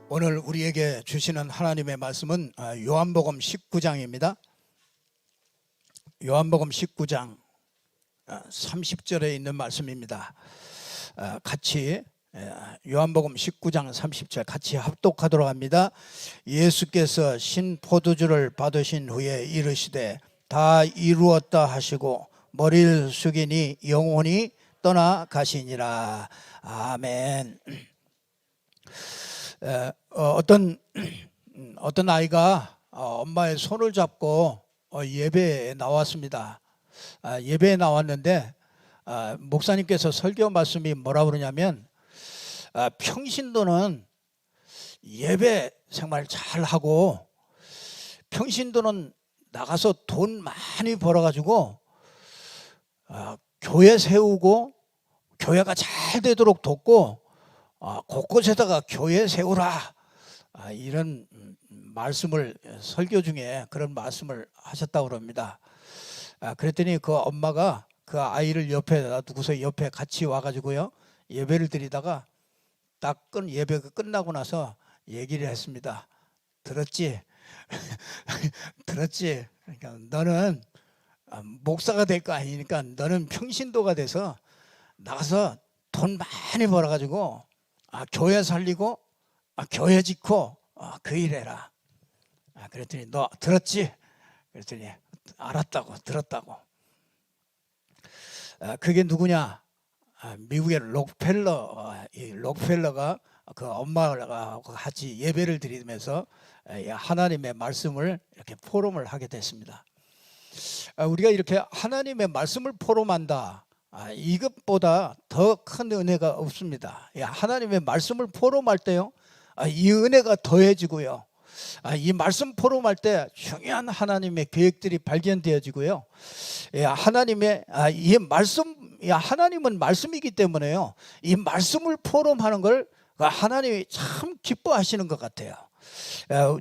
오늘 우리에게 주시는 하나님의 말씀은 요한복음 19장입니다. 요한복음 19장 30절에 있는 말씀입니다. 같이 요한복음 19장 30절 같이 합독하도록 합니다. 예수께서 신포도주를 받으신 후에 이르시되 다 이루었다 하시고 머리를 숙이니 영혼이 떠나가시니라. 아멘. 어떤 아이가 엄마의 손을 잡고 예배에 나왔습니다. 예배에 나왔는데 목사님께서 설교 말씀이 뭐라 그러냐면 평신도는 예배 생활 잘하고 평신도는 나가서 돈 많이 벌어가지고 교회 세우고 교회가 잘 되도록 돕고 곳곳에다가 교회 세우라, 이런 말씀을 설교 중에 그런 말씀을 하셨다고 합니다. 그랬더니 그 엄마가 그 아이를 옆에다 두고서 옆에 같이 와가지고요 예배를 드리다가 딱 예배가 끝나고 나서 얘기를 했습니다. 들었지? 들었지? 그러니까 너는 목사가 될 거 아니니까 너는 평신도가 돼서 나가서 돈 많이 벌어가지고 교회 살리고 교회 짓고 그 일해라. 그랬더니 너 들었지? 그랬더니 알았다고, 들었다고. 그게 누구냐? 미국의 록펠러가 그 엄마가 같이 예배를 드리면서 하나님의 말씀을 이렇게 포럼을 하게 됐습니다. 우리가 이렇게 하나님의 말씀을 포럼한다, 이것보다 더 큰 은혜가 없습니다. 하나님의 말씀을 포럼할 때요 이 은혜가 더해지고요 이 말씀 포럼할 때 중요한 하나님의 계획들이 발견되어지고요 하나님의 하나님은 말씀이기 때문에요 이 말씀을 포럼하는 걸 하나님이 참 기뻐하시는 것 같아요.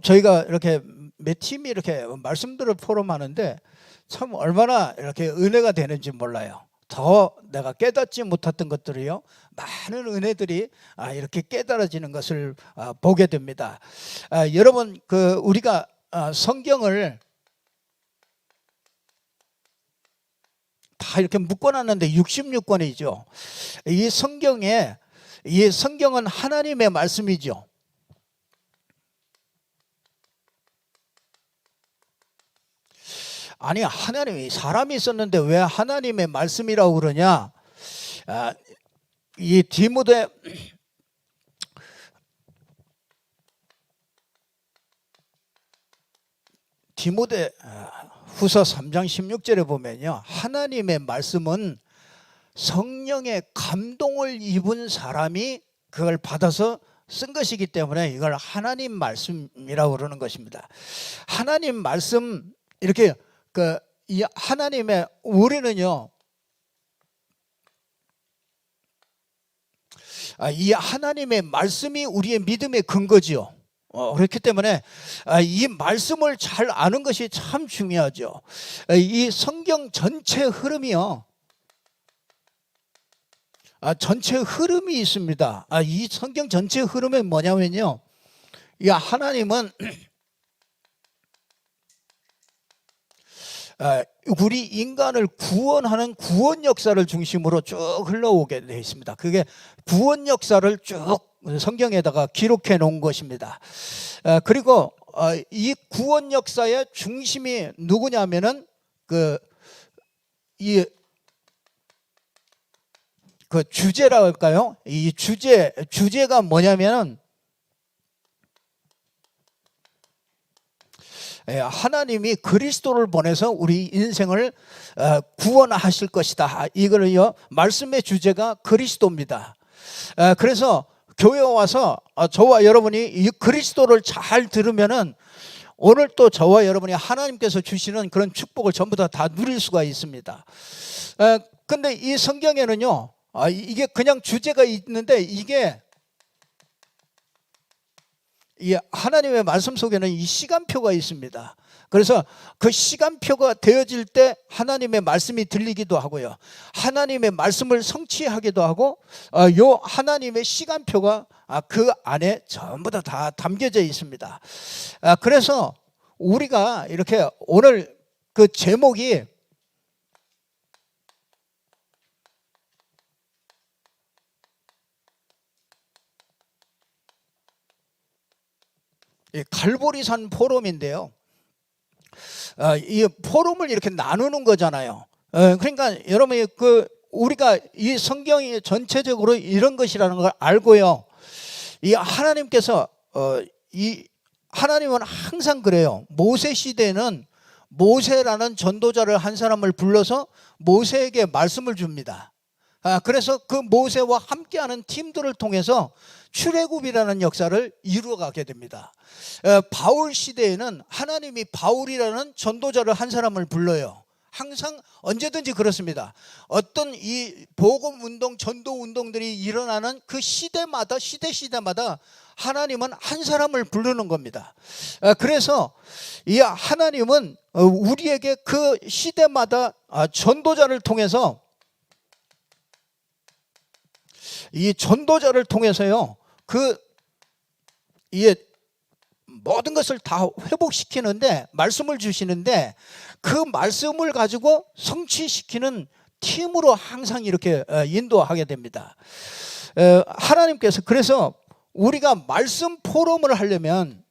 저희가 이렇게 몇 팀이 이렇게 말씀들을 포럼하는데 참 얼마나 이렇게 은혜가 되는지 몰라요. 더 내가 깨닫지 못했던 것들이요 많은 은혜들이 이렇게 깨달아지는 것을 보게 됩니다. 여러분 우리가 성경을 다 이렇게 묶어놨는데 66권이죠. 이 성경은 하나님의 말씀이죠. 아니, 하나님이 사람이 있었는데 왜 하나님의 말씀이라고 그러냐? 이 디모데 후서 3장 16절에 보면요 하나님의 말씀은 성령의 감동을 입은 사람이 그걸 받아서 쓴 것이기 때문에 이걸 하나님 말씀이라고 그러는 것입니다. 하나님 말씀, 이렇게 이 하나님의, 우리는요 이 하나님의 말씀이 우리의 믿음의 근거지요. 그렇기 때문에 이 말씀을 잘 아는 것이 참 중요하죠. 이 성경 전체 흐름이요 전체 흐름이 있습니다. 이 성경 전체 흐름이 뭐냐면요 이 하나님은 우리 인간을 구원하는 구원 역사를 중심으로 쭉 흘러오게 되어 있습니다. 그게 구원 역사를 쭉 성경에다가 기록해 놓은 것입니다. 그리고 이 구원 역사의 중심이 누구냐면은 그 주제라고 할까요? 이 주제가 뭐냐면은 하나님이 그리스도를 보내서 우리 인생을 구원하실 것이다. 이거는요 말씀의 주제가 그리스도입니다. 그래서 교회에 와서 저와 여러분이 이 그리스도를 잘 들으면은 오늘 또 저와 여러분이 하나님께서 주시는 그런 축복을 전부 다 누릴 수가 있습니다. 근데 이 성경에는요 이게 그냥 주제가 있는데 이게 이 하나님의 말씀 속에는 이 시간표가 있습니다. 그래서 그 시간표가 되어질 때 하나님의 말씀이 들리기도 하고요. 하나님의 말씀을 성취하기도 하고 요 하나님의 시간표가 그 안에 전부 다 담겨져 있습니다. 그래서 우리가 이렇게 오늘 그 제목이 갈보리산 포럼인데요. 이 포럼을 이렇게 나누는 거잖아요. 그러니까 여러분이 우리가 이 성경이 전체적으로 이런 것이라는 걸 알고요. 이 하나님께서 이 하나님은 항상 그래요. 모세 시대에는 모세라는 전도자를 한 사람을 불러서 모세에게 말씀을 줍니다. 그래서 그 모세와 함께하는 팀들을 통해서 출애굽이라는 역사를 이루어가게 됩니다. 바울 시대에는 하나님이 바울이라는 전도자를 한 사람을 불러요. 항상 언제든지 그렇습니다. 어떤 이 복음 운동, 전도 운동들이 일어나는 그 시대마다 하나님은 한 사람을 부르는 겁니다. 그래서 이 하나님은 우리에게 그 시대마다 전도자를 통해서 이 전도자를 통해서요, 이 모든 것을 다 회복시키는데 말씀을 주시는데 그 말씀을 가지고 성취시키는 팀으로 항상 이렇게 인도하게 됩니다. 하나님께서 그래서 우리가 말씀 포럼을 하려면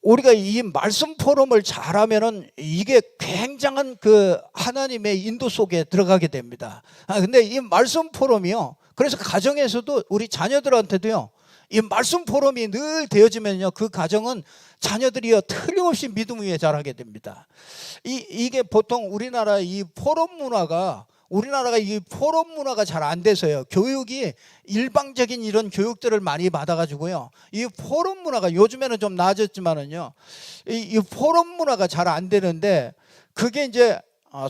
우리가 이 말씀 포럼을 잘하면은 이게 굉장한 그 하나님의 인도 속에 들어가게 됩니다. 근데 이 말씀 포럼이요. 그래서 가정에서도 우리 자녀들한테도요. 이 말씀 포럼이 늘 되어지면요. 그 가정은 자녀들이요. 틀림없이 믿음 위에 자라게 됩니다. 이게 보통 우리나라 이 포럼 문화가 잘 안 돼서요. 교육이 일방적인 이런 교육들을 많이 받아가지고요. 이 포럼 문화가 요즘에는 좀 나아졌지만은요. 이 포럼 문화가 잘 안 되는데 그게 이제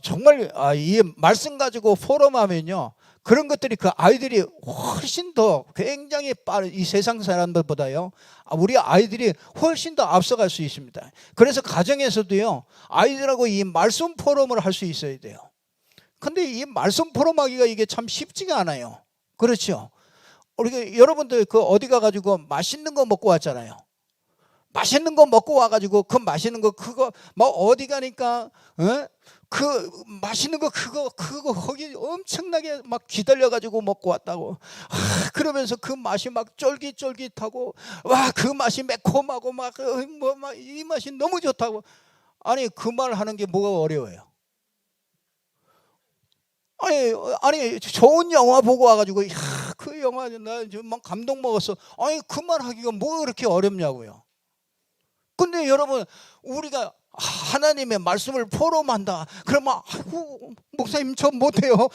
정말 이 말씀 가지고 포럼하면요. 그런 것들이 그 아이들이 훨씬 더 굉장히 빠른 이 세상 사람들보다요. 우리 아이들이 훨씬 더 앞서갈 수 있습니다. 그래서 가정에서도요. 아이들하고 이 말씀 포럼을 할 수 있어야 돼요. 근데 이 말씀 포럼하기가 이게 참 쉽지가 않아요. 그렇죠? 우리 여러분들 어디 가가지고 맛있는 거 먹고 왔잖아요. 맛있는 거 먹고 와가지고 그 맛있는 거 그거 막 어디 가니까 그 맛있는 거 그거 거기 엄청나게 막 기다려가지고 먹고 왔다고. 그러면서 그 맛이 막 쫄깃쫄깃하고 와 그 맛이 매콤하고 막 이 맛이 너무 좋다고. 아니 그 말 하는 게 뭐가 어려워요? 아니 좋은 영화 보고 와가지고 그 영화 나 막 감동 먹었어. 아니 그 말 하기가 뭐 그렇게 어렵냐고요. 근데 여러분 우리가 하나님의 말씀을 포럼한다 그러면 아이고 목사님 저 못해요.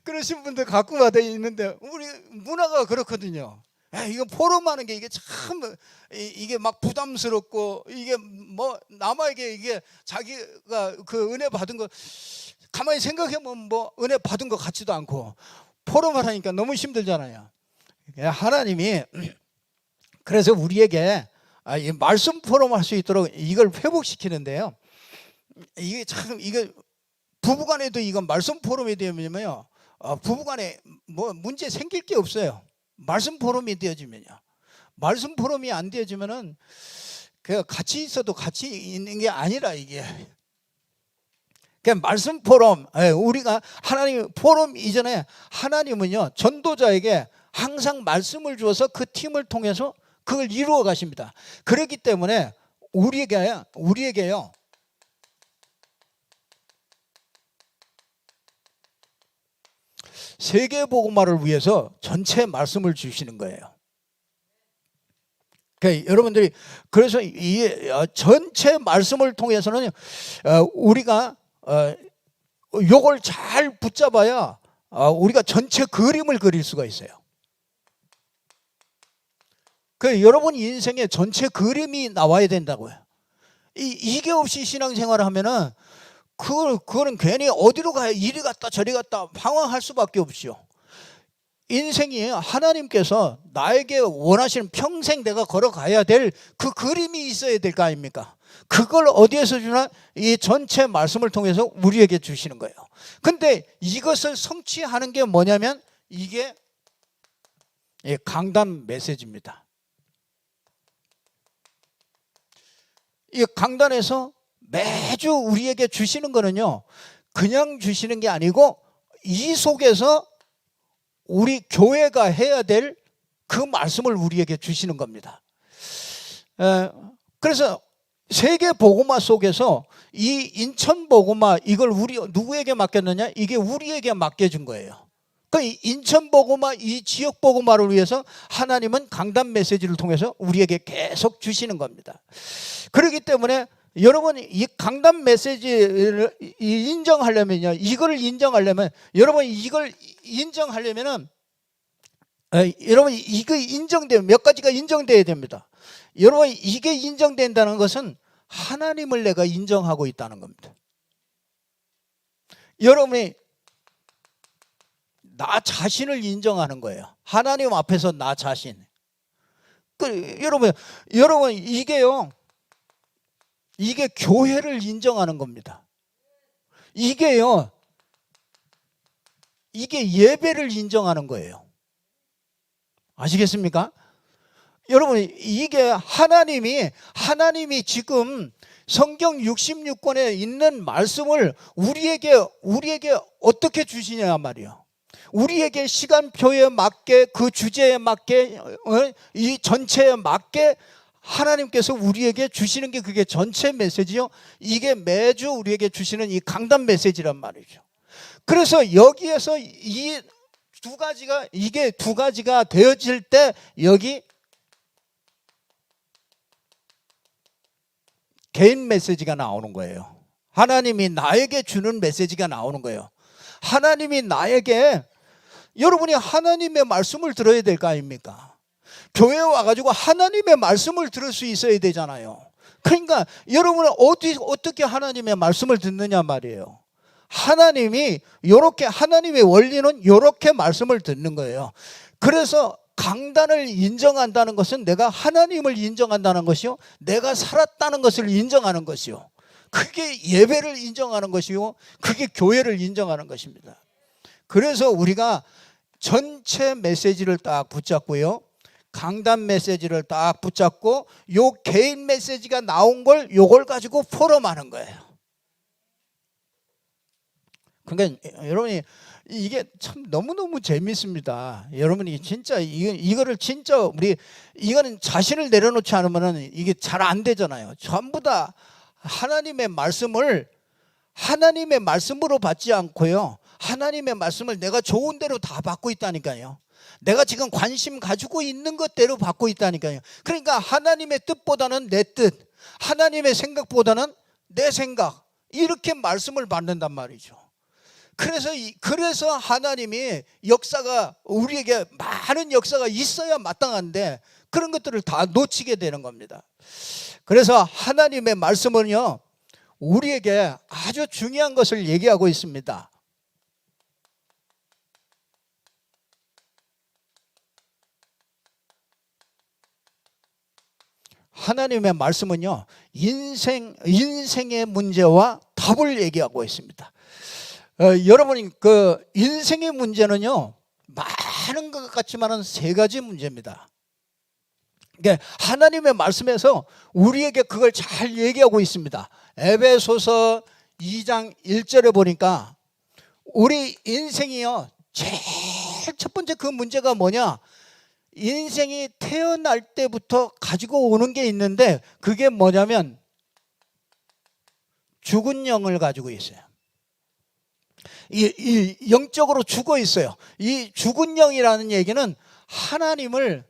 그러신 분들 가끔가다 있는데 우리 문화가 그렇거든요. 이거 포럼하는 게 이게 참 이게 막 부담스럽고 이게 뭐 남에게 이게 자기가 그 은혜 받은 거 가만히 생각해보면 뭐 은혜 받은 것 같지도 않고 포럼을 하니까 너무 힘들잖아요. 하나님이 그래서 우리에게 이 말씀 포럼 할 수 있도록 이걸 회복시키는데요. 이게 참 이게 부부간에도 이건 말씀 포럼이 되면요. 부부간에 뭐 문제 생길 게 없어요. 말씀 포럼이 되어지면요. 말씀 포럼이 안 되어지면은 그 같이 있어도 같이 있는 게 아니라 이게. 말씀 포럼, 우리가 하나님 포럼 이전에 하나님은요 전도자에게 항상 말씀을 주어서 그 팀을 통해서 그걸 이루어 가십니다. 그렇기 때문에 우리에게요 세계 복음화를 위해서 전체 말씀을 주시는 거예요. 여러분들이 그래서 이 전체 말씀을 통해서는 우리가 요걸 잘 붙잡아야 우리가 전체 그림을 그릴 수가 있어요. 여러분 인생에 전체 그림이 나와야 된다고요. 이게 없이 신앙생활을 하면은 그거는 괜히 어디로 가야 이리 갔다 저리 갔다 방황할 수밖에 없죠. 인생이 하나님께서 나에게 원하시는 평생 내가 걸어가야 될 그 그림이 있어야 될 거 아닙니까? 그걸 어디에서 주나? 이 전체 말씀을 통해서 우리에게 주시는 거예요. 근데 이것을 성취하는 게 뭐냐면 이게 강단 메시지입니다. 이 강단에서 매주 우리에게 주시는 거는요, 그냥 주시는 게 아니고 이 속에서 우리 교회가 해야 될 그 말씀을 우리에게 주시는 겁니다. 그래서 세계 복음화 속에서 이 인천 복음화 이걸 우리 누구에게 맡겼느냐? 이게 우리에게 맡겨준 거예요. 그러니까 인천 복음화 이 지역 복음화를 위해서 하나님은 강단 메시지를 통해서 우리에게 계속 주시는 겁니다. 그렇기 때문에 여러분 이 강단 메시지를 인정하려면요, 이걸 인정하려면 여러분 이걸 인정하려면은 여러분 이거 인정되면 몇 가지가 인정돼야 됩니다. 여러분 이게 인정된다는 것은 하나님을 내가 인정하고 있다는 겁니다. 여러분이 나 자신을 인정하는 거예요. 하나님 앞에서 나 자신. 여러분 이게요, 이게 교회를 인정하는 겁니다. 이게요, 이게 예배를 인정하는 거예요. 아시겠습니까? 여러분 이게 하나님이 지금 성경 66권에 있는 말씀을 우리에게 어떻게 주시냐 말이에요. 우리에게 시간표에 맞게 그 주제에 맞게 이 전체에 맞게 하나님께서 우리에게 주시는 게 그게 전체 메시지요. 이게 매주 우리에게 주시는 이 강단 메시지란 말이죠. 그래서 여기에서 이게 두 가지가 되어질 때 여기 개인 메시지가 나오는 거예요. 하나님이 나에게 주는 메시지가 나오는 거예요. 하나님이 나에게, 여러분이 하나님의 말씀을 들어야 될 거 아닙니까? 교회에 와가지고 하나님의 말씀을 들을 수 있어야 되잖아요. 그러니까 여러분은 어떻게 하나님의 말씀을 듣느냐 말이에요. 하나님이 요렇게, 하나님의 원리는 요렇게 말씀을 듣는 거예요. 그래서 강단을 인정한다는 것은 내가 하나님을 인정한다는 것이요, 내가 살았다는 것을 인정하는 것이요, 그게 예배를 인정하는 것이요, 그게 교회를 인정하는 것입니다. 그래서 우리가 전체 메시지를 딱 붙잡고요, 강단 메시지를 딱 붙잡고 요 개인 메시지가 나온 걸 요걸 가지고 포럼하는 거예요. 그러니까 여러분이 이게 참 너무너무 재밌습니다. 여러분이 진짜 이거를 진짜 이거는 자신을 내려놓지 않으면은 이게 잘 안 되잖아요. 전부 다 하나님의 말씀을 하나님의 말씀으로 받지 않고요, 하나님의 말씀을 내가 좋은 대로 다 받고 있다니까요. 내가 지금 관심 가지고 있는 것대로 받고 있다니까요. 그러니까 하나님의 뜻보다는 내 뜻, 하나님의 생각보다는 내 생각, 이렇게 말씀을 받는단 말이죠. 그래서 하나님이 역사가, 우리에게 많은 역사가 있어야 마땅한데 그런 것들을 다 놓치게 되는 겁니다. 그래서 하나님의 말씀은요, 우리에게 아주 중요한 것을 얘기하고 있습니다. 하나님의 말씀은요, 인생의 문제와 답을 얘기하고 있습니다. 여러분이 그 인생의 문제는요, 많은 것 같지만은 세 가지 문제입니다. 그러니까 하나님의 말씀에서 우리에게 그걸 잘 얘기하고 있습니다. 에베소서 2장 1절에 보니까 우리 인생이요, 제일 첫 번째 그 문제가 뭐냐? 인생이 태어날 때부터 가지고 오는 게 있는데 그게 뭐냐면 죽은 영을 가지고 있어요. 이 영적으로 죽어 있어요. 이 죽은 영이라는 얘기는 하나님을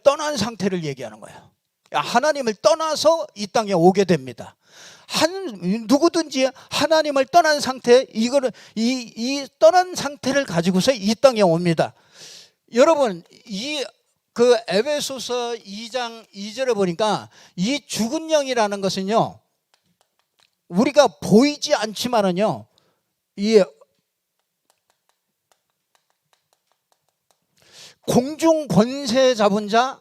떠난 상태를 얘기하는 거예요. 하나님을 떠나서 이 땅에 오게 됩니다. 누구든지 하나님을 떠난 상태, 이거는 이 떠난 상태를 가지고서 이 땅에 옵니다. 여러분, 그 에베소서 2장 2절에 보니까 이 죽은 영이라는 것은요, 우리가 보이지 않지만은요, 이 공중 권세 잡은 자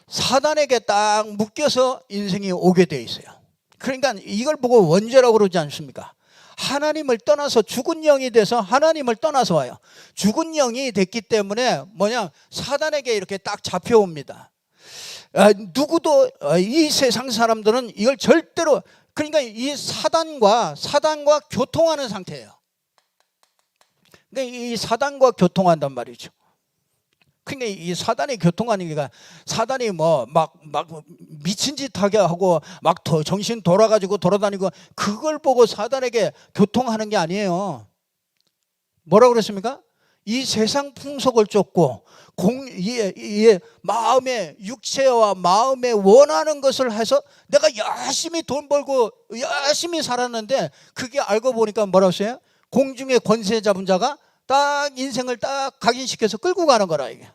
사단에게 딱 묶여서 인생이 오게 돼 있어요. 그러니까 이걸 보고 원죄라고 그러지 않습니까? 하나님을 떠나서 죽은 영이 돼서 하나님을 떠나서 와요. 죽은 영이 됐기 때문에 뭐냐, 사단에게 이렇게 딱 잡혀옵니다. 누구도 이 세상 사람들은 이걸 절대로, 그러니까 이 사단과 교통하는 상태예요. 그러니까 이 사단과 교통한단 말이죠. 그러니까 이 사단이 교통하니까 사단이 뭐 막 미친 짓 하게 하고 막 정신 돌아가지고 돌아다니고 그걸 보고 사단에게 교통하는 게 아니에요. 뭐라고 그랬습니까? 이 세상 풍속을 쫓고 마음의 육체와 마음에 원하는 것을 해서 내가 열심히 돈 벌고 열심히 살았는데 그게 알고 보니까 뭐라고 했어요? 공중에 권세 잡은 자가 딱 인생을 딱 각인시켜서 끌고 가는 거라 이게.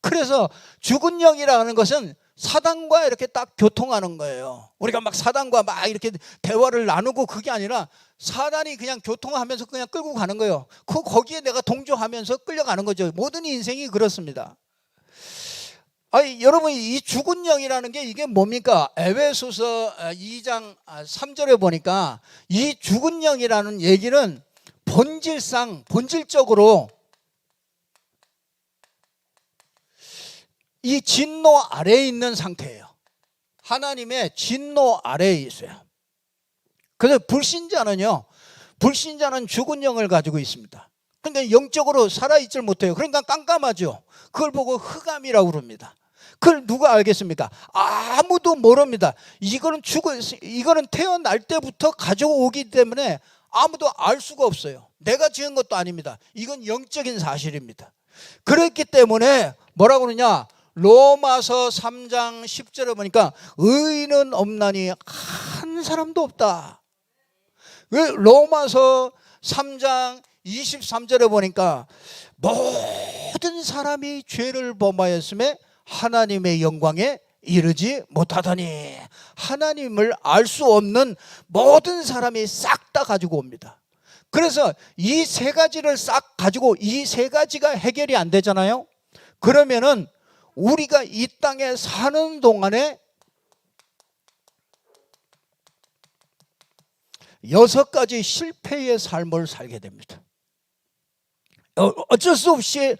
그래서 죽은 영이라는 것은 사단과 이렇게 딱 교통하는 거예요. 우리가 막 사단과 막 이렇게 대화를 나누고 그게 아니라 사단이 그냥 교통하면서 그냥 끌고 가는 거예요. 거기에 내가 동조하면서 끌려가는 거죠. 모든 인생이 그렇습니다. 아니, 여러분, 이 죽은 영이라는 게 이게 뭡니까? 에베소서 2장 3절에 보니까 이 죽은 영이라는 얘기는 본질적으로 이 진노 아래에 있는 상태예요. 하나님의 진노 아래에 있어요. 그래서 불신자는 죽은 영을 가지고 있습니다. 그러니까 영적으로 살아있질 못해요. 그러니까 깜깜하죠. 그걸 보고 흑암이라고 그럽니다. 그걸 누가 알겠습니까? 아무도 모릅니다. 이거는 태어날 때부터 가져오기 때문에 아무도 알 수가 없어요. 내가 지은 것도 아닙니다. 이건 영적인 사실입니다. 그렇기 때문에 뭐라고 그러냐? 로마서 3장 10절에 보니까 의인은 없나니 한 사람도 없다. 로마서 3장 23절에 보니까 모든 사람이 죄를 범하였음에 하나님의 영광에 이르지 못하더니, 하나님을 알 수 없는 모든 사람이 싹 다 가지고 옵니다. 그래서 이 세 가지를 싹 가지고 이 세 가지가 해결이 안 되잖아요. 그러면은 우리가 이 땅에 사는 동안에 6가지 실패의 삶을 살게 됩니다. 어쩔 수 없이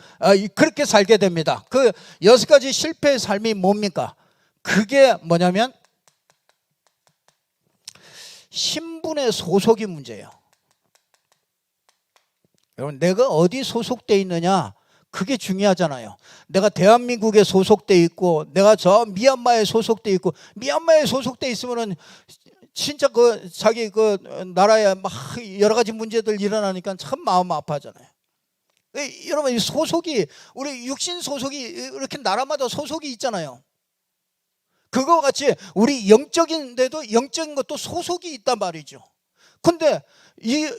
그렇게 살게 됩니다. 그 6가지 실패의 삶이 뭡니까? 그게 뭐냐면 신분의 소속이 문제예요. 여러분, 내가 어디 소속돼 있느냐, 그게 중요하잖아요. 내가 대한민국에 소속돼 있고 내가 저 미얀마에 소속돼 있고, 미얀마에 소속돼 있으면은 진짜 자기 나라에 막 여러 가지 문제들 일어나니까 참 마음 아파하잖아요. 여러분, 이 소속이, 우리 육신 소속이 이렇게 나라마다 소속이 있잖아요. 그거 같이 우리 영적인데도 영적인 것도 소속이 있단 말이죠. 근데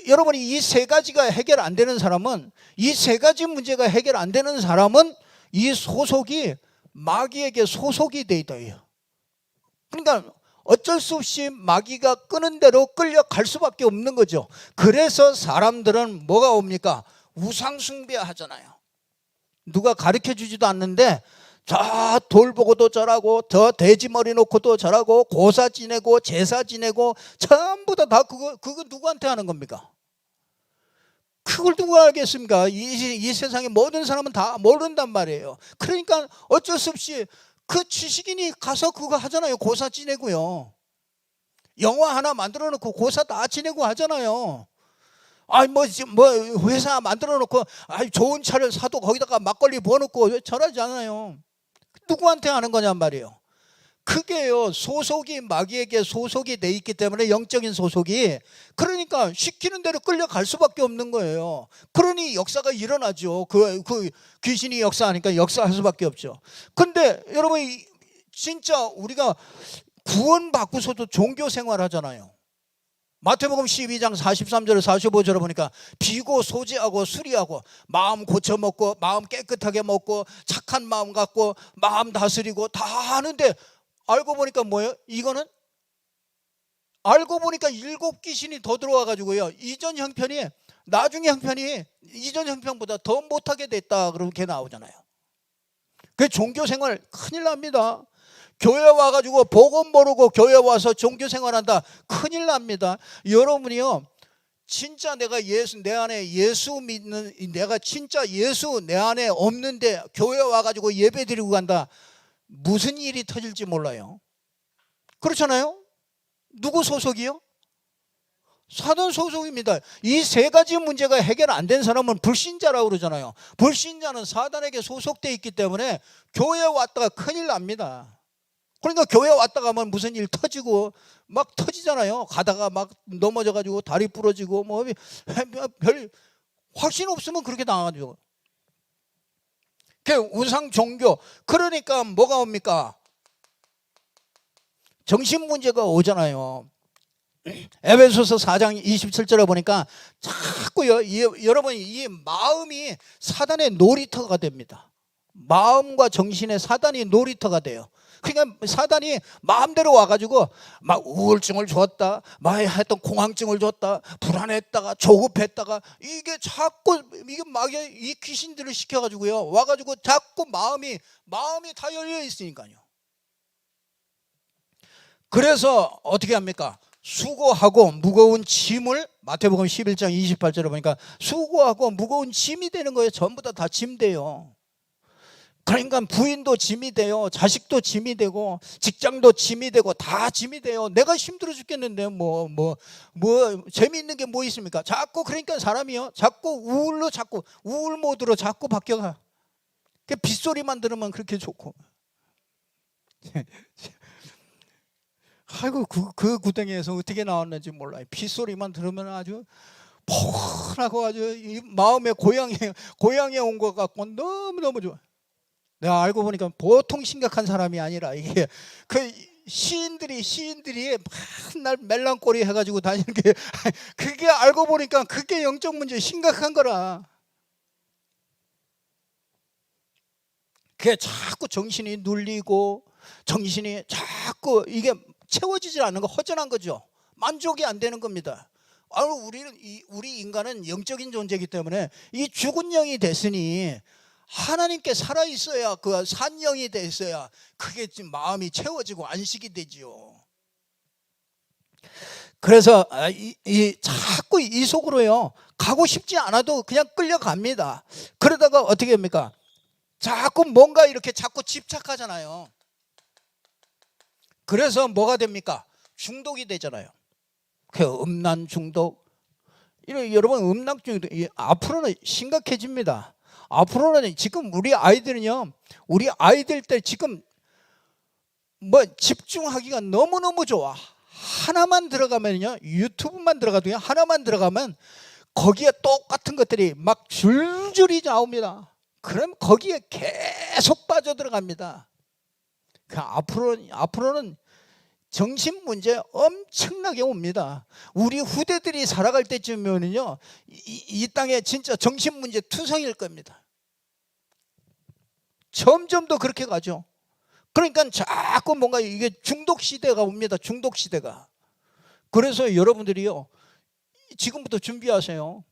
여러분이 이 세 가지가 해결 안 되는 사람은, 이 세 가지 문제가 해결 안 되는 사람은 이 소속이 마귀에게 소속이 돼 있다요. 그러니까 어쩔 수 없이 마귀가 끄는 대로 끌려갈 수밖에 없는 거죠. 그래서 사람들은 뭐가 옵니까? 우상 숭배하잖아요. 누가 가르쳐 주지도 않는데 저 돌 보고도 절하고 저 돼지 머리 놓고도 절하고 고사 지내고 제사 지내고 전부 다 그거 누구한테 하는 겁니까? 그걸 누가 알겠습니까? 이 세상의 모든 사람은 다 모른단 말이에요. 그러니까 어쩔 수 없이 그 지식인이 가서 그거 하잖아요. 고사 지내고요. 영화 하나 만들어 놓고 고사 다 지내고 하잖아요. 뭐 회사 만들어 놓고 좋은 차를 사도 거기다가 막걸리 부어놓고 절하지 않아요. 누구한테 하는 거냔 말이에요. 그게요, 소속이 마귀에게 소속이 돼 있기 때문에, 영적인 소속이, 그러니까 시키는 대로 끌려갈 수밖에 없는 거예요. 그러니 역사가 일어나죠. 그 귀신이 역사하니까 역사할 수밖에 없죠. 근데 여러분, 진짜 우리가 구원받고서도 종교 생활 하잖아요. 마태복음 12장 43절 45절에 보니까 비고 소지하고 수리하고 마음 고쳐먹고 마음 깨끗하게 먹고 착한 마음 갖고 마음 다스리고 다 하는데 알고 보니까 뭐예요? 이거는 알고 보니까 7귀신이 더 들어와가지고요. 나중에 형편이 이전 형편보다 더 못하게 됐다. 그렇게 나오잖아요. 그 종교생활 큰일 납니다. 교회 와가지고 복음 모르고 교회 와서 종교생활한다. 큰일 납니다. 여러분이요, 진짜 내가 내 안에 예수 믿는, 내가 진짜 예수 내 안에 없는데 교회 와가지고 예배 드리고 간다. 무슨 일이 터질지 몰라요. 그렇잖아요? 누구 소속이요? 사단 소속입니다. 이 세 가지 문제가 해결 안 된 사람은 불신자라고 그러잖아요. 불신자는 사단에게 소속돼 있기 때문에 교회에 왔다가 큰일 납니다. 그러니까 교회 왔다가 하면 무슨 일 터지고 막 터지잖아요. 가다가 막 넘어져가지고 다리 부러지고 뭐 별 확신 없으면 그렇게 당하죠. 그 우상 종교, 그러니까 뭐가 옵니까? 정신 문제가 오잖아요. 에베소서 4장 27절에 보니까 자꾸요, 여러분, 이 마음이 사단의 놀이터가 됩니다. 마음과 정신의 사단이 놀이터가 돼요. 그러니까 사단이 마음대로 와가지고 막 우울증을 줬다, 막 했던 공황증을 줬다, 불안했다가 조급했다가, 이게 자꾸 이게 막 이 귀신들을 시켜가지고요, 와가지고 자꾸 마음이 다 열려 있으니까요. 그래서 어떻게 합니까? 수고하고 무거운 짐을, 마태복음 11장 28절에 보니까 수고하고 무거운 짐이 되는 거예요. 전부 다 짐 돼요. 그러니까 부인도 짐이 돼요. 자식도 짐이 되고 직장도 짐이 되고 다 짐이 돼요. 내가 힘들어 죽겠는데 뭐 재미있는 게 뭐 있습니까? 자꾸, 그러니까 사람이요, 자꾸 우울 모드로 자꾸 바뀌어가. 빗소리만 들으면 그렇게 좋고. 아이고, 그 구덩이에서 어떻게 나왔는지 몰라요. 빗소리만 들으면 아주 포근하고 아주 이 마음의 고향에 온 것 같고 너무너무 좋아. 내가 알고 보니까 보통 심각한 사람이 아니라, 이게 그 시인들이 맨날 멜랑꼴이 해가지고 다니는 게, 그게 알고 보니까 그게 영적 문제 심각한 거라. 그게 자꾸 정신이 눌리고 정신이 자꾸 이게 채워지지 않는 거, 허전한 거죠. 만족이 안 되는 겁니다. 우리 인간은 영적인 존재이기 때문에 이 죽은 영이 됐으니 하나님께 살아있어야, 그 산 영이 됐어야 그게 지금 마음이 채워지고 안식이 되지요. 그래서 자꾸 이 속으로요, 가고 싶지 않아도 그냥 끌려갑니다. 그러다가 어떻게 합니까? 자꾸 뭔가 이렇게 자꾸 집착하잖아요. 그래서 뭐가 됩니까? 중독이 되잖아요. 그 음란 중독. 여러분, 음란 중독 앞으로는 심각해집니다. 앞으로는 지금 우리 아이들 때 지금 뭐 집중하기가 너무너무 좋아. 하나만 들어가면요, 유튜브만 들어가도 하나만 들어가면 거기에 똑같은 것들이 막 줄줄이 나옵니다. 그럼 거기에 계속 빠져들어갑니다. 앞으로는 정신 문제 엄청나게 옵니다. 우리 후대들이 살아갈 때쯤이면요, 이 땅에 진짜 정신 문제 투성일 겁니다. 점점 더 그렇게 가죠. 그러니까 자꾸 뭔가 이게 중독 시대가 옵니다. 중독 시대가. 그래서 여러분들이요, 지금부터 준비하세요.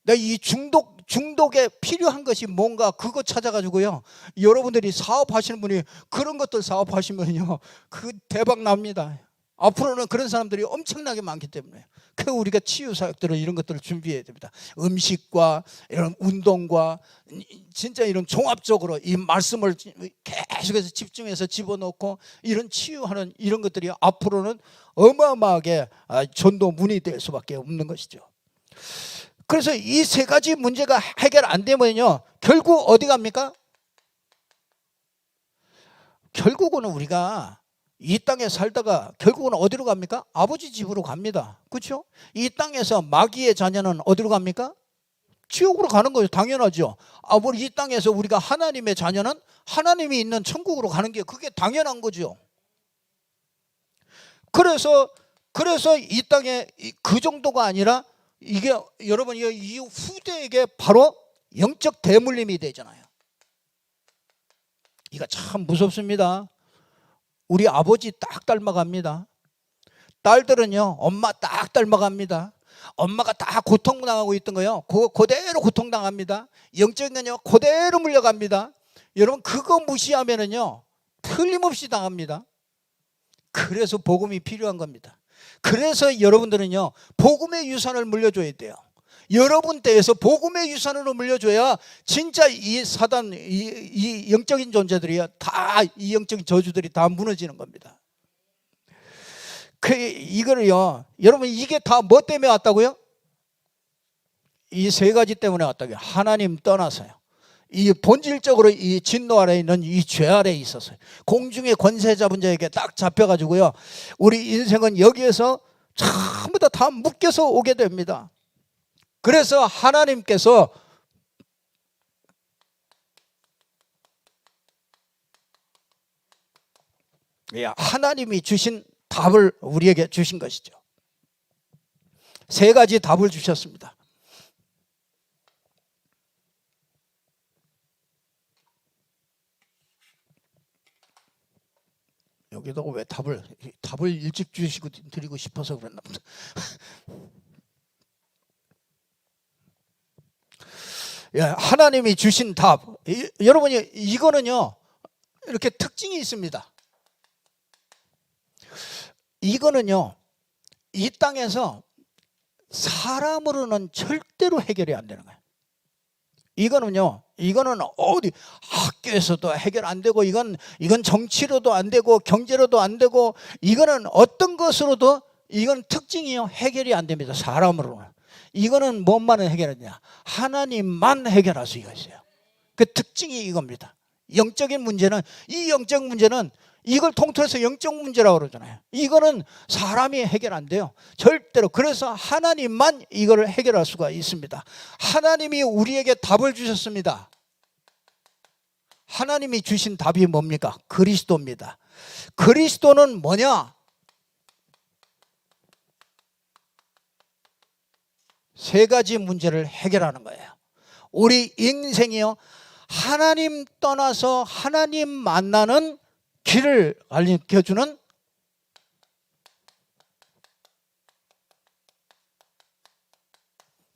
내가 이 중독에 필요한 것이 뭔가, 그거 찾아가지고요, 여러분들이 사업하시는 분이 그런 것들 사업하시면요, 그 대박 납니다. 앞으로는 그런 사람들이 엄청나게 많기 때문에 그 우리가 치유 사역들을, 이런 것들을 준비해야 됩니다. 음식과 이런 운동과 진짜 이런 종합적으로 이 말씀을 계속해서 집중해서 집어넣고 이런 치유하는 이런 것들이 앞으로는 어마어마하게 전도 문이 될 수밖에 없는 것이죠. 그래서 이 세 가지 문제가 해결 안 되면요, 결국 어디 갑니까? 결국은 우리가 이 땅에 살다가 결국은 어디로 갑니까? 아버지 집으로 갑니다. 그렇죠? 이 땅에서 마귀의 자녀는 어디로 갑니까? 지옥으로 가는 거죠. 당연하죠. 이 땅에서 우리가 하나님의 자녀는 하나님이 있는 천국으로 가는 게 그게 당연한 거죠. 그래서 이 땅에 그 정도가 아니라 이게 여러분, 이 후대에게 바로 영적 대물림이 되잖아요. 이거 참 무섭습니다. 우리 아버지 딱 닮아갑니다. 딸들은요 엄마 딱 닮아갑니다. 엄마가 다 고통당하고 있던 거요 그대로 고통당합니다. 영적인 건요 그대로 물려갑니다. 여러분 그거 무시하면은요 틀림없이 당합니다. 그래서 복음이 필요한 겁니다. 그래서 여러분들은요 복음의 유산을 물려줘야 돼요. 여러분 때에서 복음의 유산으로 물려줘야 진짜 이 사단 이 영적인 존재들이요 다 이 영적인 저주들이 다 무너지는 겁니다. 이거를요 여러분 이게 다 뭐 때문에 왔다고요? 이 세 가지 때문에 왔다고요. 하나님 떠나서요. 이 본질적으로 이 진노 아래에 있는 이 죄 아래에 있었어요. 공중의 권세 잡은 자에게 딱 잡혀가지고요 우리 인생은 여기에서 전부 다 묶여서 오게 됩니다. 그래서 하나님께서 하나님이 주신 답을 우리에게 주신 것이죠. 세 가지 답을 주셨습니다. 여기다가 왜 답을 일찍 주시고 드리고 싶어서 그랬나 보다. 하나님이 주신 답. 여러분이 이거는요 이렇게 특징이 있습니다. 이거는요 이 땅에서 사람으로는 절대로 해결이 안 되는 거예요. 이거는 어디 학교에서도 해결 안 되고 이건 정치로도 안 되고 경제로도 안 되고 이거는 어떤 것으로도 이건 특징이요 해결이 안 됩니다. 사람으로는. 이거는 뭐만은 해결하냐? 하나님만 해결할 수가 있어요. 그 특징이 이겁니다. 영적인 문제는 이 영적 문제는 이걸 통틀어서 영적 문제라고 그러잖아요. 이거는 사람이 해결 안 돼요. 절대로. 그래서 하나님만 이거를 해결할 수가 있습니다. 하나님이 우리에게 답을 주셨습니다. 하나님이 주신 답이 뭡니까? 그리스도입니다. 그리스도는 뭐냐? 세 가지 문제를 해결하는 거예요. 우리 인생이요 하나님 떠나서 하나님 만나는 길을 알려주는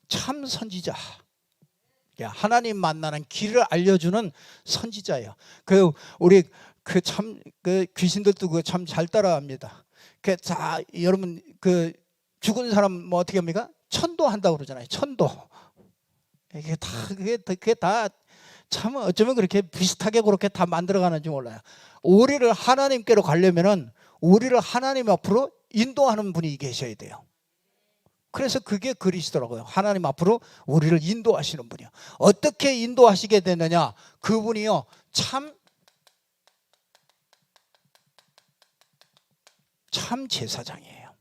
참 선지자. 하나님 만나는 길을 알려주는 선지자예요. 우리 귀신들도 그거 참 잘 따라합니다. 여러분 죽은 사람 뭐 어떻게 합니까? 천도한다고 그러잖아요. 천도. 그게 다 참 어쩌면 그렇게 비슷하게 그렇게 다 만들어가는지 몰라요. 우리를 하나님께로 가려면은 우리를 하나님 앞으로 인도하는 분이 계셔야 돼요. 그래서 그게 그리스도라고요. 하나님 앞으로 우리를 인도하시는 분이요. 어떻게 인도하시게 되느냐? 그분이요 참 제사장이에요.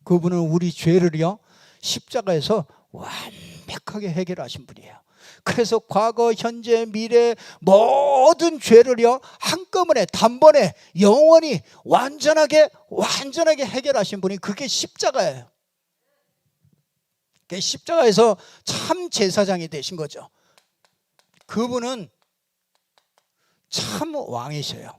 그분은 우리 죄를요 십자가에서 완벽하게 해결하신 분이에요. 그래서 과거, 현재, 미래 모든 죄를요 한꺼번에 단번에 영원히 완전하게 해결하신 분이 그게 십자가예요. 십자가에서 참 제사장이 되신 거죠. 그분은 참 왕이셔요.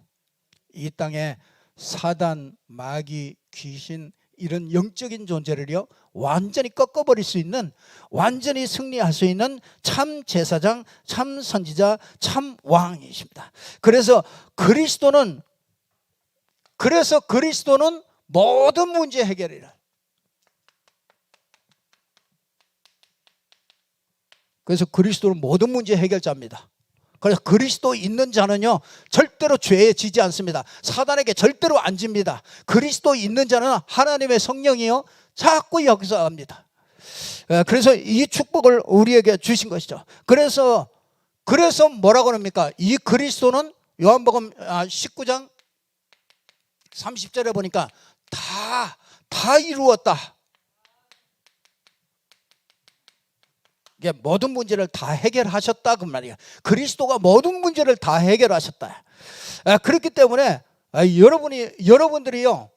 이 땅에 사단, 마귀, 귀신 이런 영적인 존재를요 완전히 꺾어버릴 수 있는, 완전히 승리할 수 있는 참 제사장, 참 선지자, 참 왕이십니다. 그래서 그리스도는 모든 문제 해결이라. 그래서 그리스도는 모든 문제 해결자입니다. 그래서 그리스도 있는 자는요 절대로 죄에 지지 않습니다. 사단에게 절대로 안 집니다. 그리스도 있는 자는 하나님의 성령이요 자꾸 역사합니다. 그래서 이 축복을 우리에게 주신 것이죠. 그래서 뭐라고 합니까? 이 그리스도는 요한복음 19장 30절에 보니까 다 이루었다. 모든 문제를 다 해결하셨다 그 말이야. 그리스도가 모든 문제를 다 해결하셨다. 그렇기 때문에 여러분들이요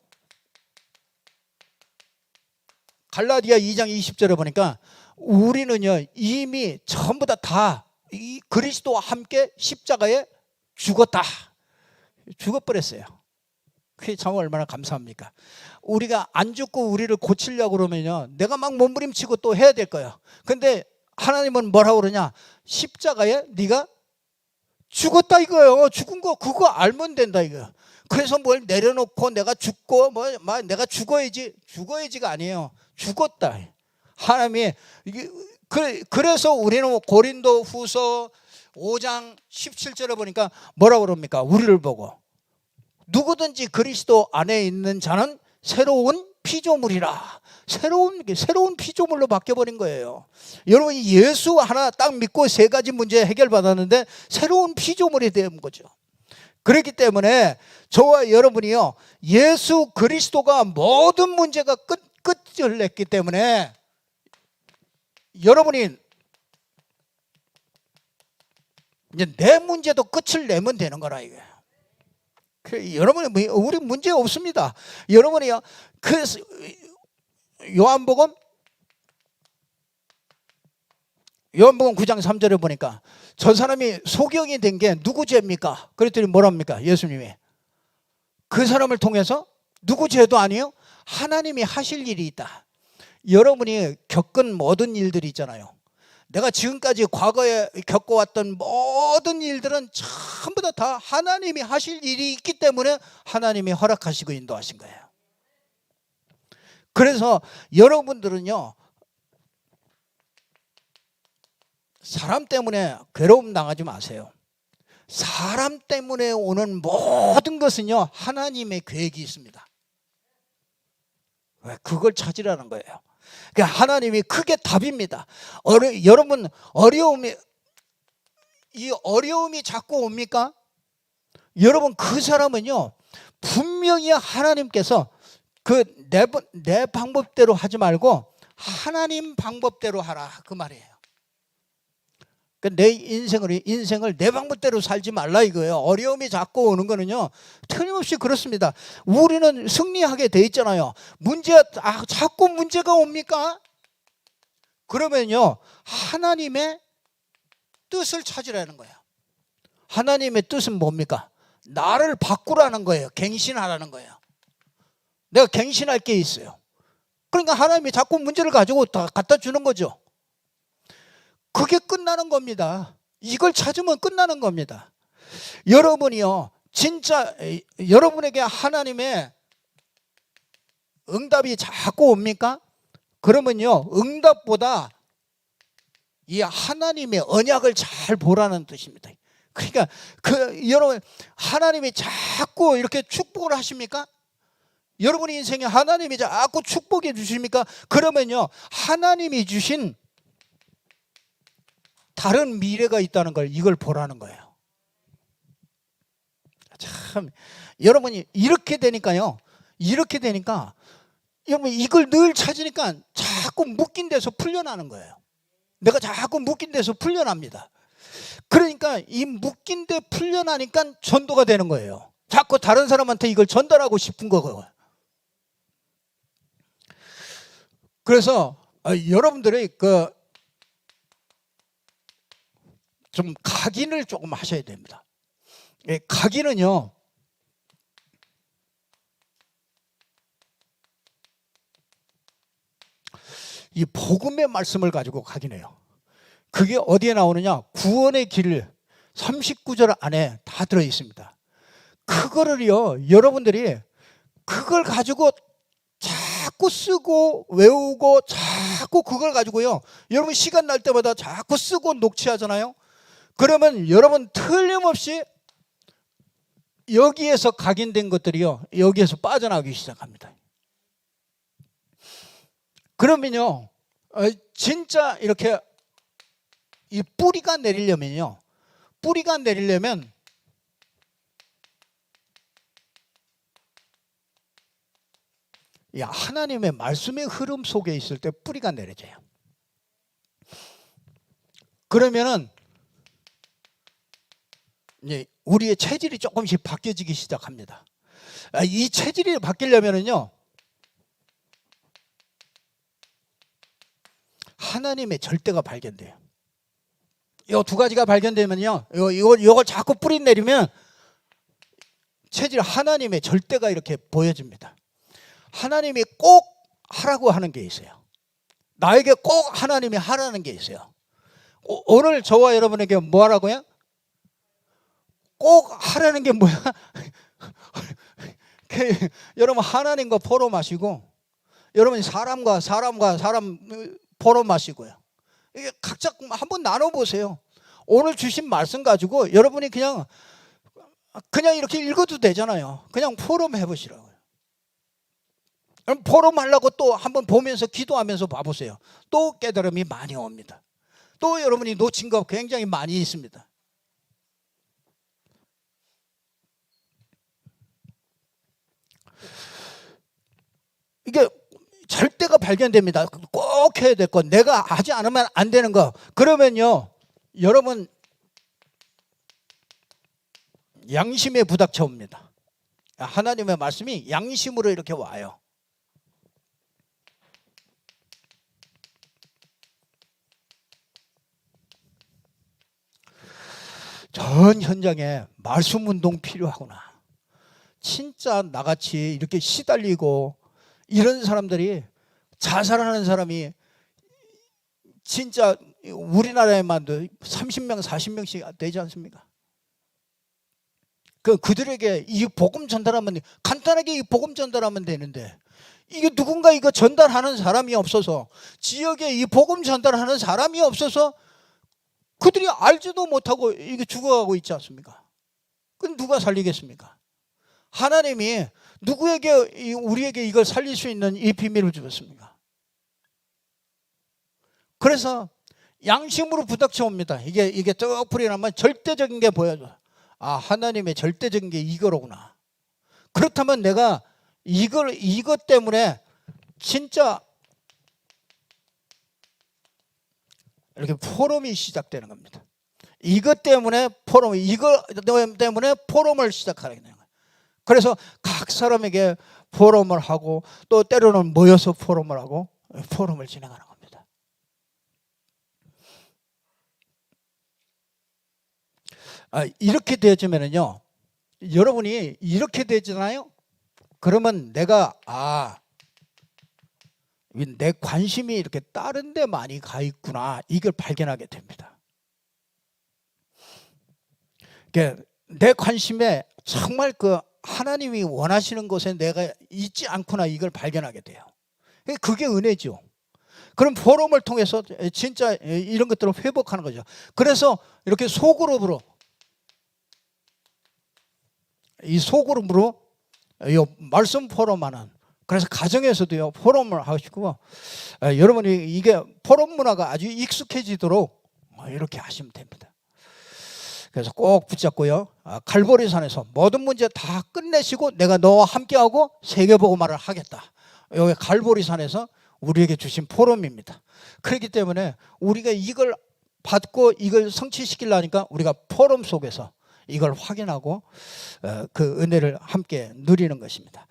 갈라디아 2장 20절에 보니까 우리는요 이미 전부 다 이 그리스도와 함께 십자가에 죽었다. 죽어버렸어요. 그게 참 얼마나 감사합니까? 우리가 안 죽고 우리를 고치려고 그러면요, 내가 막 몸부림치고 또 해야 될 거예요. 근데 하나님은 뭐라고 그러냐? 십자가에 네가 죽었다 이거예요. 죽은 거 그거 알면 된다 이거예요. 그래서 뭘 내려놓고 내가 죽고 내가 죽어야지가 아니에요. 죽었다. 하나님이 그래서 우리는 고린도후서 5장 17절에 보니까 뭐라고 그럽니까? 우리를 보고 누구든지 그리스도 안에 있는 자는 새로운 피조물이라. 새로운 피조물로 바뀌어버린 거예요. 여러분이 예수 하나 딱 믿고 세 가지 문제 해결받았는데 새로운 피조물이 된 거죠. 그렇기 때문에 저와 여러분이요, 예수 그리스도가 모든 문제가 끝을 냈기 때문에 여러분이 이제 내 문제도 끝을 내면 되는 거라 이거예요. 여러분이 우리 문제 없습니다. 여러분이요, 그래서 요한복음 9장 3절에 보니까 저 사람이 소경이 된 게 누구 죄입니까? 그랬더니 뭐랍니까? 예수님이 그 사람을 통해서 누구 죄도 아니요, 하나님이 하실 일이 있다. 여러분이 겪은 모든 일들이 있잖아요. 내가 지금까지 과거에 겪어왔던 모든 일들은 전부 다 하나님이 하실 일이 있기 때문에 하나님이 허락하시고 인도하신 거예요. 그래서 여러분들은요, 사람 때문에 괴로움 당하지 마세요. 사람 때문에 오는 모든 것은요, 하나님의 계획이 있습니다. 그걸 찾으라는 거예요. 그러니까 하나님이 그게 답입니다. 여러분 어려움이 자꾸 옵니까? 여러분 그 사람은요, 분명히 하나님께서 내 방법대로 하지 말고 하나님 방법대로 하라 그 말이에요. 내 인생을 내 방법대로 살지 말라 이거예요. 어려움이 자꾸 오는 거는요, 틀림없이 그렇습니다. 우리는 승리하게 돼 있잖아요. 자꾸 문제가 옵니까? 그러면요, 하나님의 뜻을 찾으라는 거예요. 하나님의 뜻은 뭡니까? 나를 바꾸라는 거예요. 갱신하라는 거예요. 내가 갱신할 게 있어요. 그러니까 하나님이 자꾸 문제를 가지고 다 갖다 주는 거죠. 그게 끝나는 겁니다. 이걸 찾으면 끝나는 겁니다. 여러분이요, 진짜 여러분에게 하나님의 응답이 자꾸 옵니까? 그러면요, 응답보다 이 하나님의 언약을 잘 보라는 뜻입니다. 그러니까 여러분, 하나님이 자꾸 이렇게 축복을 하십니까? 여러분 인생에 하나님이 자꾸 축복해 주십니까? 그러면요, 하나님이 주신 다른 미래가 있다는 걸 이걸 보라는 거예요. 참, 여러분이 이렇게 되니까 여러분 이걸 늘 찾으니까 자꾸 묶인 데서 풀려나는 거예요. 내가 자꾸 묶인 데서 풀려납니다. 그러니까 이 묶인 데 풀려나니까 전도가 되는 거예요. 자꾸 다른 사람한테 이걸 전달하고 싶은 거고요. 그래서 여러분들이 좀 각인을 조금 하셔야 됩니다. 각인은요, 이 복음의 말씀을 가지고 각인해요. 그게 어디에 나오느냐? 구원의 길 39절 안에 다 들어 있습니다. 그거를요, 여러분들이 그걸 가지고 자꾸 쓰고 외우고 자꾸 그걸 가지고요, 여러분 시간 날 때마다 자꾸 쓰고 녹취하잖아요. 그러면 여러분 틀림없이 여기에서 각인된 것들이요, 여기에서 빠져나가기 시작합니다. 그러면요, 진짜 이렇게 이 뿌리가 내리려면 이 하나님의 말씀의 흐름 속에 있을 때 뿌리가 내려져요. 그러면은 이제 우리의 체질이 조금씩 바뀌어지기 시작합니다. 이 체질이 바뀌려면은요, 하나님의 절대가 발견돼요. 이 두 가지가 발견되면요, 이걸 자꾸 뿌리 내리면 체질 하나님의 절대가 이렇게 보여집니다. 하나님이 꼭 하라고 하는 게 있어요. 나에게 꼭 하나님이 하라는 게 있어요. 오늘 저와 여러분에게 뭐 하라고요? 꼭 하라는 게 뭐야? 여러분 하나님과 포럼하시고, 여러분 사람과 사람 포럼하시고요. 이게 각자 한번 나눠보세요. 오늘 주신 말씀 가지고 여러분이 그냥 이렇게 읽어도 되잖아요. 그냥 포럼 해보시라고요. 그럼 포럼 하려고 또 한번 보면서 기도하면서 봐보세요. 또 깨달음이 많이 옵니다. 또 여러분이 놓친 거 굉장히 많이 있습니다. 이게 절대가 발견됩니다. 꼭 해야 될 거, 내가 하지 않으면 안 되는 거. 그러면요, 여러분 양심에 부닥쳐 옵니다. 하나님의 말씀이 양심으로 이렇게 와요. 전 현장에 말씀 운동 필요하구나. 진짜 나같이 이렇게 시달리고 이런 사람들이, 자살하는 사람이 진짜 우리나라에만도 30명 40명씩 되지 않습니까? 그들에게 이 복음 전달하면, 간단하게 이 복음 전달하면 되는데, 이게 누군가 이거 전달하는 사람이 없어서, 지역에 이 복음 전달하는 사람이 없어서 그들이 알지도 못하고 이게 죽어가고 있지 않습니까? 그럼 누가 살리겠습니까? 하나님이 누구에게, 우리에게 이걸 살릴 수 있는 이 비밀을 주셨습니까? 그래서 양심으로 부닥쳐 옵니다. 이게 떡풀이 나면 절대적인 게 보여줘. 아, 하나님의 절대적인 게 이거로구나. 그렇다면 내가 이것 때문에 진짜 이렇게 포럼이 시작되는 겁니다. 이것 때문에 포럼을 시작하게 되는 거예요. 그래서 각 사람에게 포럼을 하고, 또 때로는 모여서 포럼을 하고, 포럼을 진행하는 겁니다. 이렇게 되어지면요, 여러분이 이렇게 되잖아요. 그러면 내가 내 관심이 이렇게 다른 데 많이 가 있구나, 이걸 발견하게 됩니다. 내 관심에 정말 하나님이 원하시는 곳에 내가 있지 않구나, 이걸 발견하게 돼요. 그게 은혜죠. 그럼 포럼을 통해서 진짜 이런 것들을 회복하는 거죠. 그래서 이렇게 소그룹으로 이 말씀 포럼하는, 그래서 가정에서도요 포럼을 하시고, 여러분이 이게 포럼 문화가 아주 익숙해지도록 이렇게 하시면 됩니다. 그래서 꼭 붙잡고요, 갈보리산에서 모든 문제 다 끝내시고 내가 너와 함께하고 세계복음화를 하겠다. 여기 갈보리산에서 우리에게 주신 포럼입니다. 그렇기 때문에 우리가 이걸 받고 이걸 성취시키려니까 우리가 포럼 속에서 이걸 확인하고 그 은혜를 함께 누리는 것입니다.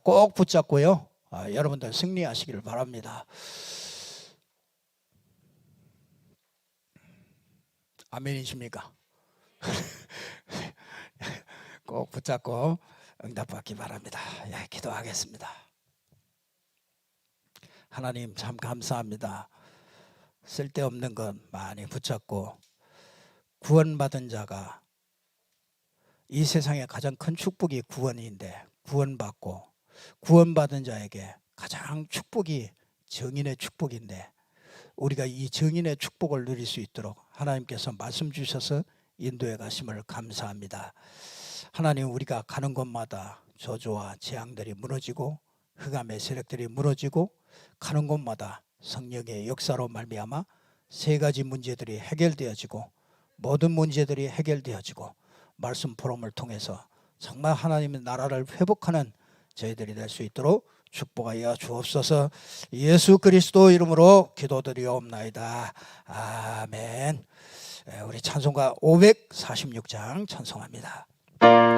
꼭 붙잡고요, 여러분들 승리하시기를 바랍니다. 아멘이십니까? 꼭 붙잡고 응답받기 바랍니다. 기도하겠습니다. 하나님 참 감사합니다. 쓸데없는 것 많이 붙잡고, 구원받은 자가 이 세상의 가장 큰 축복이 구원인데, 구원받고 구원받은 자에게 가장 축복이 정인의 축복인데, 우리가 이 정인의 축복을 누릴 수 있도록 하나님께서 말씀 주셔서 인도해 가심을 감사합니다. 하나님, 우리가 가는 곳마다 저주와 재앙들이 무너지고 흑암의 세력들이 무너지고, 가는 곳마다 성령의 역사로 말미암아 세 가지 문제들이 해결되어지고, 모든 문제들이 해결되어지고, 말씀 포럼을 통해서 정말 하나님의 나라를 회복하는 저희들이 될 수 있도록 축복하여 주옵소서. 예수 그리스도 이름으로 기도드리옵나이다. 아멘. 우리 찬송가 546장 찬송합니다.